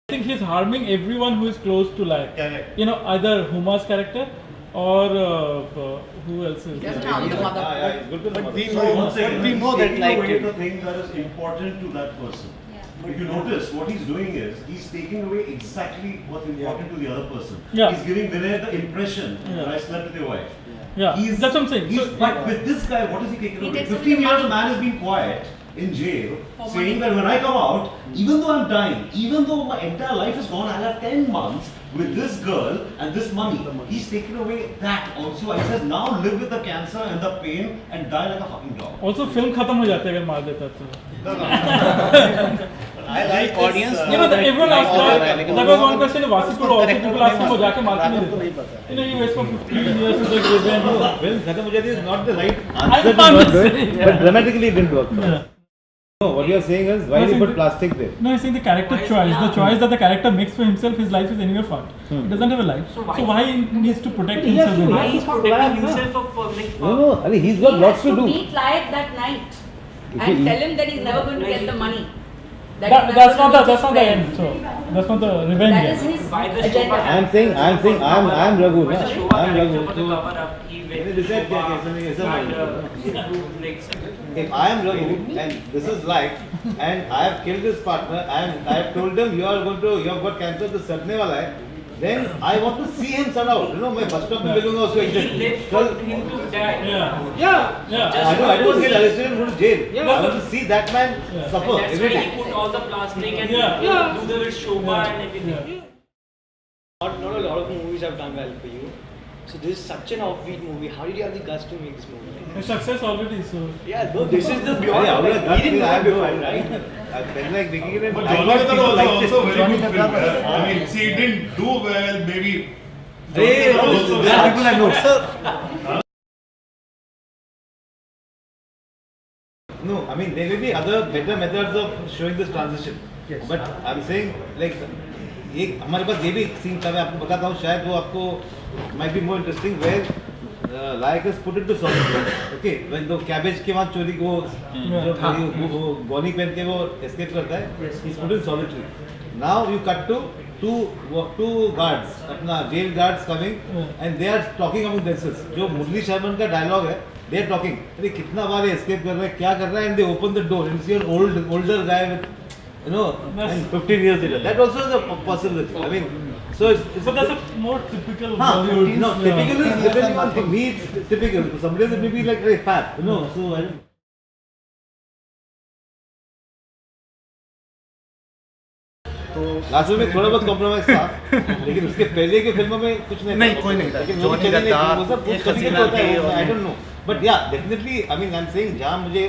I think he's harming everyone who is close to like, either Huma's character or who else is He doesn't there? harm the mother. He's good to the mother. We know that like away the things that is important to that person. If you notice, what he's doing is he's taking away exactly what's important to the other person. Yeah. He's giving Vinay the impression that I slept with your wife. Yeah, that's what I'm saying. He's, So, but with this guy, what is he taking He away? takes away 15 the years a money. man has been quiet in jail, For saying money. that when I come out, even though I'm dying, even though my entire life is gone, I'll have 10 months with this girl and this money. He's taken away that also. He says, now live with the cancer and the pain and die like a fucking dog. also film खत्म हो जाता है अगर मार देता तो. I like audience. Everyone asked that was one question. Vasi could also people ask him, वो जाके मार क्यों नहीं देता? You waste for 15 years to like revenge. Well, Khatam Ho Jati is not the right I'm answer to not work with, saying, but dramatically it didn't work. Yeah. No, what you are saying is why I did you think put plastic there? No, he's saying the character choice. The choice that the character makes for himself, his life is anyway fucked. He doesn't have a life. So why he needs to protect himself? in Why that? he's protecting himself of like No, I mean he's got He lots has to do. meet Layak that night Okay, and he- tell him that he's never going to get the money. That's not the end. So that's not the revenge. That yet. is his Why the agenda. Shobha- I'm saying I'm Raghu. Why the na? Shobha I'm character Raghu. for the So, cover up, he went मैंने to decide किया कि Shobha इसने ऐसा and बोला। improved like if I am Raghu and this is like and I have killed this partner and I have told him you have got cancer तो सड़ने वाला है, then I want to see him sort out. मैं bus stop पे मिलूंगा उसको he एक lived for him to die. Yeah. I don't want to get arrested and go to jail. Yeah. I want to see that man And suffer that's every why day. he put all the plastic and Yeah. do the Shobha and everything. Not a lot of movies have done well for you. So this is such an offbeat movie. How did you have the guts to make this movie? A success already. So Yeah, no, this is the beyond. Yeah, Like, he didn't know I before, have right? I felt like making it. But I Johnny got Depp people was liked it. also very Johnny good Depp film. was- I mean, see, it didn't do well, maybe. Hey, Johnny Depp also there are very people I know. No, I mean there may be other better methods of showing this transition. Yes. But I'm saying like ये हमारे पास ये भी scene था मैं आपको बताता हूँ शायद वो आपको might be more interesting where Layak is put into solitude. Okay, when the cabbage के वहाँ चोरी को वो गौनी पहन के वो escape करता है, he's put in solitude. Now you cut to two guards, अपना jail guards coming and they are talking among themselves. जो मुरली शर्मन का dialogue है, they are talking. अरे कितना बार escape कर रहा है, क्या कर रहा है, and they open the door and see an older guy with and 15 years later. That also is a possibility. I mean, so it's but that's a more typical. no, Bollywood, typical is depending on for me it's typical. For somebody else it may be like very fat, so I don't last में थोड़ा बहुत compromise था लेकिन उसके पहले की फिल्मों में कुछ नहीं कोई नहीं था। लेकिन जॉनी गद्दार, वो सब एक कभी हसीना होता है थी, आई डोंट नो बट या definitely I mean I am saying जहां मुझे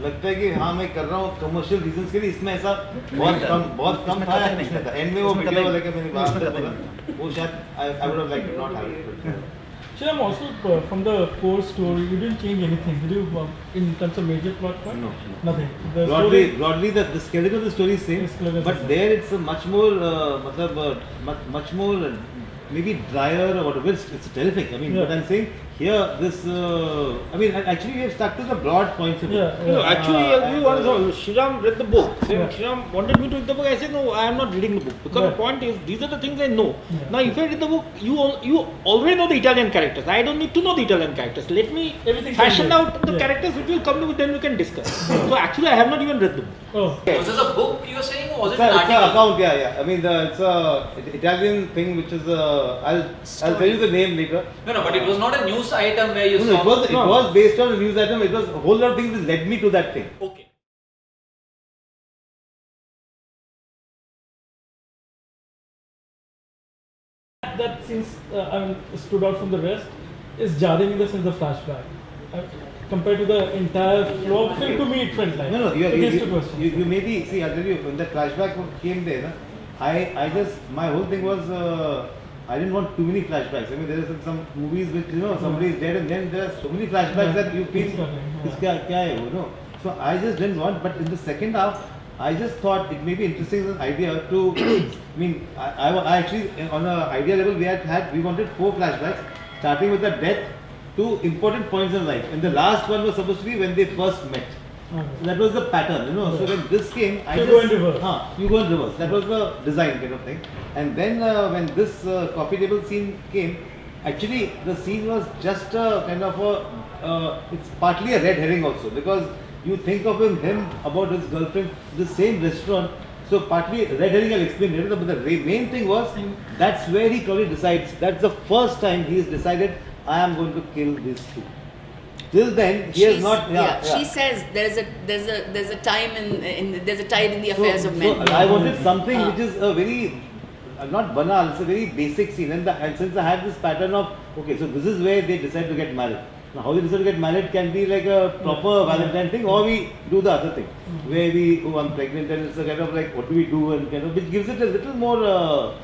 लगता है कि हाँ मैं कर रहा हूँ कमर्शियल रीजंस के लिए इसमें ऐसा बहुत कम था या कुछ नहीं था एंड में वो वीडियो वाले का मैंने बात बोला वो शायद I would have like not have Shyam, also from the core story, you didn't change anything, did you? In terms of major plot point? No. Nothing. The broadly the skeleton of the story is same, Skeleton is but same. there it's a much more much more maybe drier or whatever. It's terrific. I mean, Yeah. but I'm saying here this I mean actually we have stuck to the broad points of it. Yeah. No, actually, I'll give you one example. Shriram read the book. Then Yeah. Shriram wanted me to read the book. I said, no, I am not reading the book. Because Yeah. the point is, these are the things I know. Yeah. Now, if I read the book, you already know the Italian characters. I don't need to know the Italian characters. Let me Everything fashion changes. out the Yeah. characters which will come to me, then we can discuss. So, actually, I have not even read the book. Oh. Was this a book you're saying or was It's it an a article? account, yeah. I mean, it's a Italian thing which is I'll tell you the name later. No, but it was not a news item where you No, saw. it was based on a news item. It was a whole lot of things that led me to that thing. Okay. That since stood out from the rest is jarring in the sense of flashback. Compared to the entire flow of the film, to me it felt like. No, So these two questions. you maybe see. I'll tell you when the flashback came there. Na, I just my whole thing was I didn't want too many flashbacks. I mean there are some movies which somebody is dead and then there are so many flashbacks that you feel इसका क्या है वो So I just didn't want. But in the second half, I just thought it may be interesting as an idea to. I mean I actually on an idea level we wanted 4 flashbacks starting with the death to important points in life. And the last one was supposed to be when they first met. Okay. That was the pattern, you know. So when this came, I You just go in reverse. you go in reverse. That was the design kind of thing. And then when this coffee table scene came, actually the scene was just a kind of a it's partly a red herring also, because you think of him about his girlfriend, the same restaurant. So partly red herring I'll explain later, but the main thing was that's where he probably decides. That's the first time he has decided I am going to kill these two. Till then, he has not. She says there's a time there's a tide in the affairs of men. So I wanted something which is a very not banal. It's a very basic scene, and since I had this pattern of okay, so this is where they decide to get married. Now, how they decide to get married can be like a proper Valentine thing, or we do the other thing, where we I'm pregnant, and it's a kind of like what do we do, and kind of which gives it a little more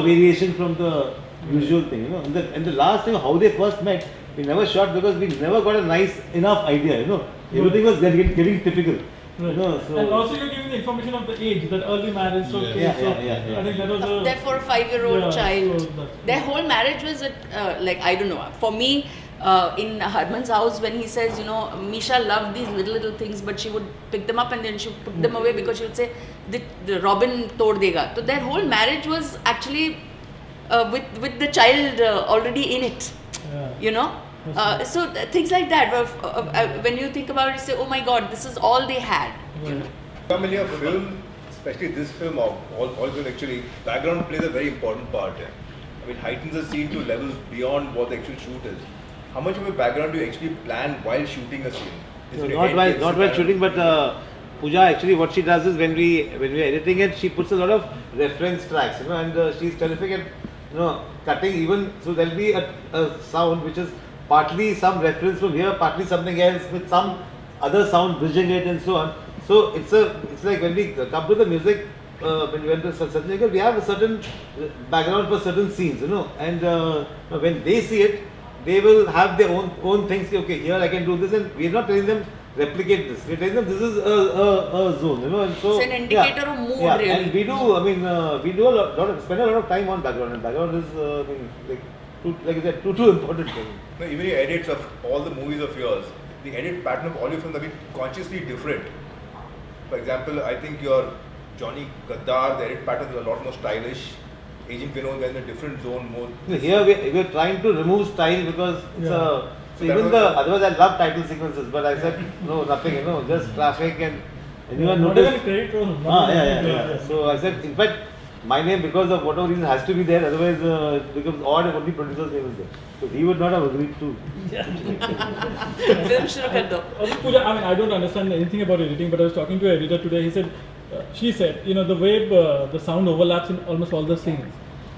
variation from the usual thing, you know. And the last thing, how they first met, we never shot because we never got a nice enough idea, you know. Everything was getting typical. Right. You know, so and also you're giving the information of the age, that early marriage. So, Yeah, so yeah. I think that was a. Therefore, a 5-year-old Yeah, child. so that's- Their whole marriage was like I don't know. For me, in Harman's house, when he says, you know, Misha loved these little things, but she would pick them up and then she would put them away because she would say, the Robin tod dega. So their whole marriage was actually with the child already in it. Yeah. You know. Things like that. When you think about it, you say, oh my God, this is all they had. You know. Come in your film, especially this film, or all film actually, background plays a very important part. I mean, heightens the scene to levels beyond what the actual shoot is. How much of a background do you actually plan while shooting a scene? So not while shooting, but Pooja actually what she does is when we are editing it, she puts a lot of reference tracks, you know, and she's terrific at, you know, cutting even. So there'll be a sound which is partly some reference from here, partly something else with some other sound bridging it and so on. So it's like when we come to the music, when we went to certain, we have a certain background for certain scenes, you know, and when they see it, they will have their own things. Okay, here I can do this, and we're not telling them replicate this. We're telling them this is a zone, you know, and so it's an indicator of mood, really. And we do. I mean, we do spend a lot of time on background, and background is like I said, too important thing. No, even your edits of all the movies of yours, the edit pattern of all your films have been consciously different. For example, I think your Johnny Gaddar, the edit pattern is a lot more stylish. Agent Vinod is in a different zone more. Here we're trying to remove style because it's Yeah. so even the otherwise I love title sequences, but I said no, nothing, you know, just traffic and anyone Not noticed. even credit roll. Yeah. So I said, in fact, my name because of whatever reason has to be there, otherwise it becomes odd if only producer's name is there. So he would not have agreed to. Film shuru kar do. Also, Pooja, I mean, I don't understand anything about editing, but I was talking to an editor today. He said, she said, you know, the way the sound overlaps in almost all the scenes,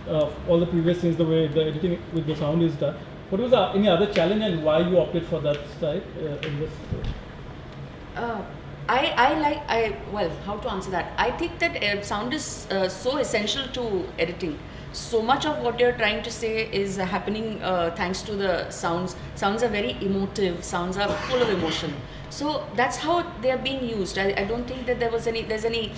all the previous scenes, the way the editing with the sound is done. What was any other challenge and why you opted for that style in this? How to answer that? I think that sound is so essential to editing. So much of what you're trying to say is happening thanks to the sounds. Sounds are very emotive. Sounds are full of emotion. So that's how they are being used. I don't think that there's any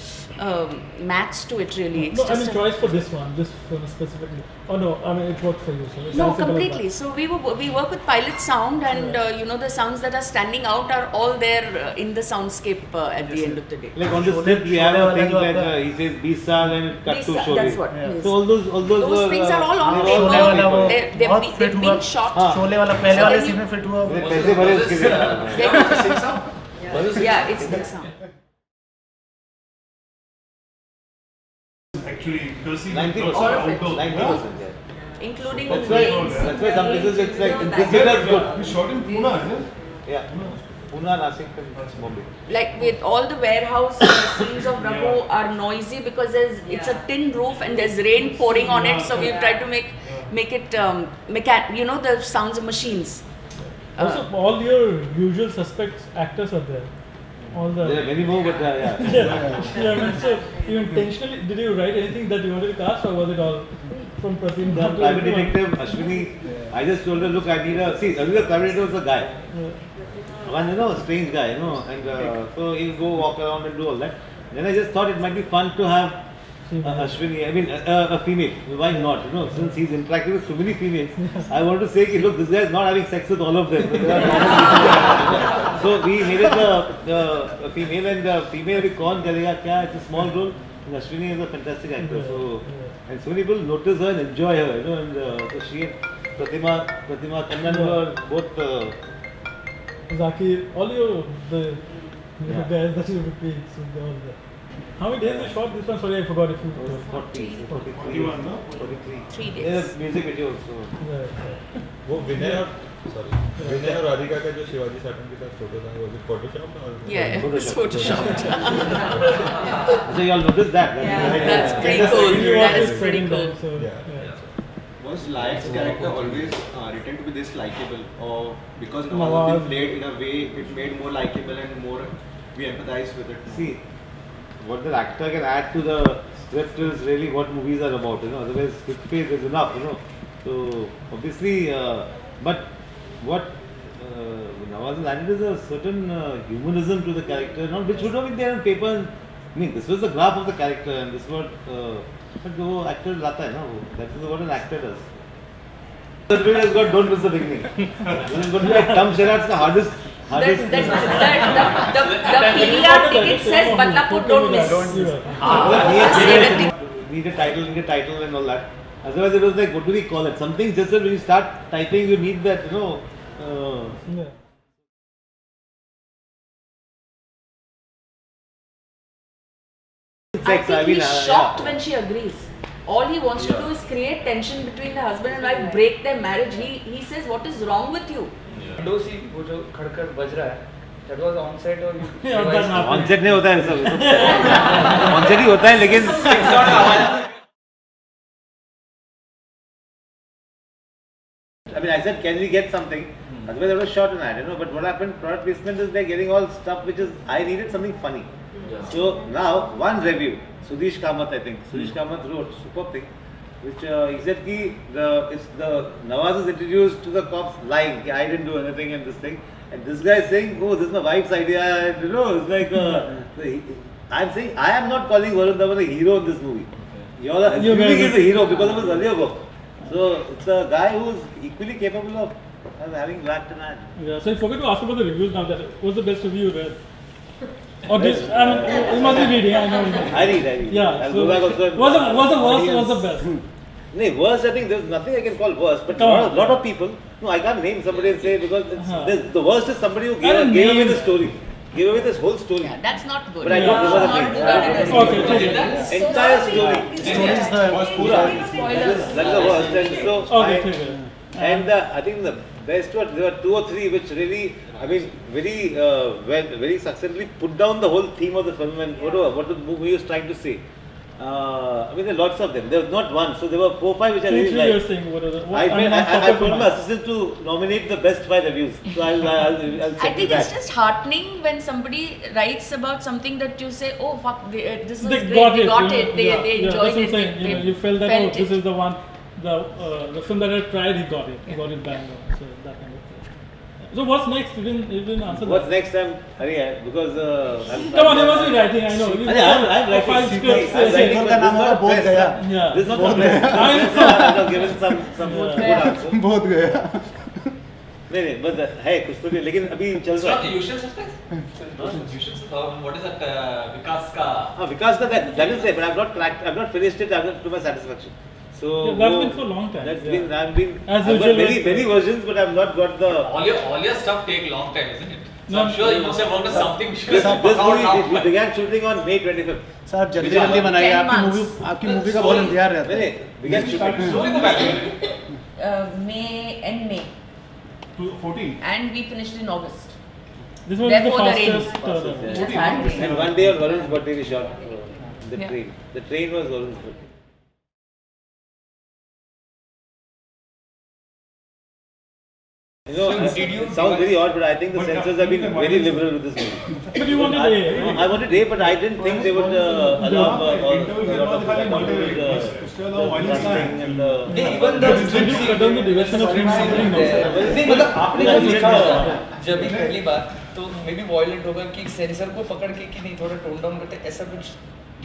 maths to it really. It's No, I just mean a- choice for this one, this film specifically. Oh no, I mean it worked for you. So it's No, as simple as completely. that. So we work with Pilot Sound, and you know the sounds that are standing out are all there in the soundscape at the end of the day. Like on the script, we have a thing like he says Bisal and cut to show. That's what. Yes. So all those Those things are all on they're all paper. on They're being shot. Sholay वाला पहले So वाले then scene you- में fit हुआ वो पैसे भरे उसके लिए. Yeah, it's big sound. Actually, Percy 90%. also outdoor. 90%. Yeah. Including That's why some places it's like this is good. We shot in Pune, isn't it? Yeah. Pune, Nashik, and Bombay. like with all the warehouse scenes of Raghu are noisy because it's a tin roof and there's rain pouring on it, so we've tried to make it the sounds of machines. Also, all your usual suspects actors are there. All the There are many more, but yeah. yeah, I mean, so you intentionally did you write anything that you wanted to cast, or was it all from Pratim? The private detective Ashwini, I just told her, look, I need a. See, earlier the private detective was a guy. One, you know, a strange guy, you know, and so he'll go walk around and do all that. Then I just thought it might be fun to have Ashwini, I mean, a female. Why not? You know, since he's interacting with so many females, I want to say, look, this guy is not having sex with all of them. So So we made it the female and the female भी कौन करेगा क्या? It's a small role. And Ashwini is a fantastic actor. So and so many people notice her and enjoy her, you know. And so she and Pratima Kannan were both. Zakir, all the guys that you repeat, so they all there. How many days you shot this one? Sorry, I forgot if you. 43. 3 days. There's music video also. वो विनय और विनय और राधिका का जो Shivaji satin के साथ photo था वो भी फोटोशॉप और Yeah, it was photoshopped. So you all noticed that? Yeah, that's pretty cool. That is pretty cool. So, Yeah. Was Layak's character always written to be this likable, or because Nawaz. Nawaz has been played in a way it made more likable and more we empathize with it? See, what the actor can add to the script is really what movies are about, you know. Otherwise, script page is enough, you know. So obviously, but what Nawaz has added is a certain humanism to the character, not which would have been there on paper. I mean, this was the graph of the character, and this was but वो actor लाता है ना वो. That is what an actor does. The video has got don't miss the beginning. This is going to be like Tom Sherratt's the hardest. The PVR ticket says Badlapur don't miss. Need a title and all that. Otherwise it was like, what do we call it? Something just that when you start typing you need that, you know. yeah. I think he's yeah. shocked when she agrees. All he wants to do is create tension between the husband and wife, break their marriage. He says, what is wrong with you? Window सी वो जो खड़खड़ बज रहा है, that was on set or you? Yeah, that happened. Onset नहीं होता है सब. ऑनसेट ही होता है लेकिन I mean, I said, can we get something? Otherwise, I was short on that, you know. But what happened? Product placement is they're getting all stuff which is I needed something funny. So now one review. Sudesh Kamath, I think. Sudesh Kamath wrote superb thing, which he said ki the Nawaz is introduced to the cops lying. Ki, I didn't do anything and this thing. And this guy is saying, oh, this is my wife's idea. And, you know, it's like I'm saying I am not calling Varun Dhawan a hero in this movie. You're assuming he's a hero because of his earlier work. So it's a guy who's equally capable of having lacked an ad. Yeah, so I forgot to ask about the reviews now. That what's the best review you read? Or this, I mean, you must be reading. I know. I read. Yeah. I'll So go back also and- what's the worst? What's the best? No, worse, I think there's nothing I can call worse, but Come on. a lot of people, no, I can't name somebody and say because the worst is somebody who I don't gave away name- the story, gave away this whole story. Yeah, that's not good. But I don't remember the Not name. do that in a Okay, okay. Entire story. That's the worst. And so, Okay, I, okay. and I think the best one, there were 2 or 3 which really, I mean, very successfully put down the whole theme of the film and what the movie was trying to say. I mean, there are lots of them. There was not one, so there were 4 or 5 which I really You're liked. saying what are the? I told my assistant to nominate the best 5 reviews. So I'll I check think that. it's just heartening when somebody writes about something that you say, oh fuck, this was They great, got they it. got you it, know, they yeah, enjoyed that's what it. I'm saying. they You felt that felt this it. is the one, the film that I tried. He got it. He got it bang on. So that kind of thing. So what's next? You didn't answer What's that. next time? Because Come on, you must be writing. I know. I'm writing. 5 scripts. I'm writing, but this is not बोध best. गया Yeah. This is not the best. I know. I've given some good answer. बोध गया नहीं बस है कुछ तो नहीं लेकिन अभी चल It's रहा not the है. usual suspects. Usual suspects. What is that? Vikas ka. हाँ विकास का that is there, but I've not finished it. I've not to my satisfaction. So Yeah, that's been for a long time, That's yeah. been I've As got usual, many versions, but I've not got the. All your stuff take long time, isn't it? So No, I'm sure you must have worked on something. which This was movie out we now. began shooting on May 25th. Sir जल्दी Which जल्दी one? बनाइए 10 आपकी movie का बहुत इंतजार रहता है नहीं began shooting. Slowly go back. May, 14 and we finished in August. This was Therefore, the the rain. fastest. That's bad rain. And one day on Varun's birthday we shot the Yeah. train. The train was Varun's birthday. You know, it sounds very odd, but I think the censors have been very liberal with this movie. But you wanted A. I wanted A, but I didn't think they would allow a lot of casting and Even the Did you cut down the direction of film something? No. नहीं मतलब आपने जब लिखा होगा जब भी पहली बार तो मे बी वॉयलेंट होगा कि सेंसर को पकड़ के कि नहीं थोड़ा टोन डाउन करते ऐसा कुछ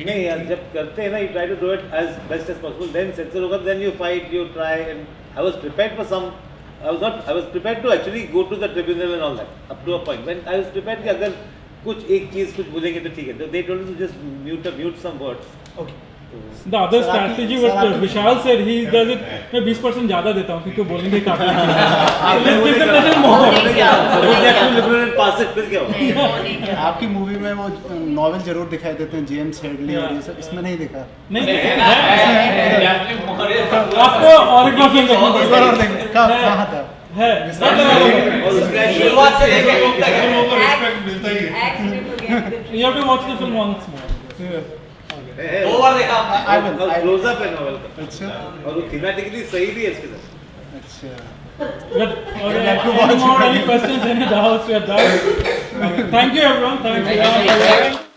नहीं यार जब करते हैं ना you try to do it as best as possible then censor होगा then you fight you try and I was prepared for some I was prepared to actually go to the tribunal and all that up to a point. When I was prepared कि अगर कुछ एक चीज कुछ बोलेंगे तो ठीक है. So they told me to just mute some words. Okay. The other strategy what Vishal said, he does it. मैं 20% ज़्यादा देता हूँ क्योंकि बोलेंगे काफी. Let's give them little more. आपकी मूवी में वो नॉवेल जरूर दिखाई देते हैं, जेम्स हेडली और ये सब, इसमें नहीं दिखा. नहीं आपको और एक बार फिल्म देखनी कहाँ था है. शुरुआत से लेकर You have to watch the film once more. दो बार देखा आपने. क्लोज अप है नॉवेल का. अच्छा. और वो थीमेटिकली सही भी है इसके साथ. Any more questions, any doubts? We are done. Thank you everyone. Thank you.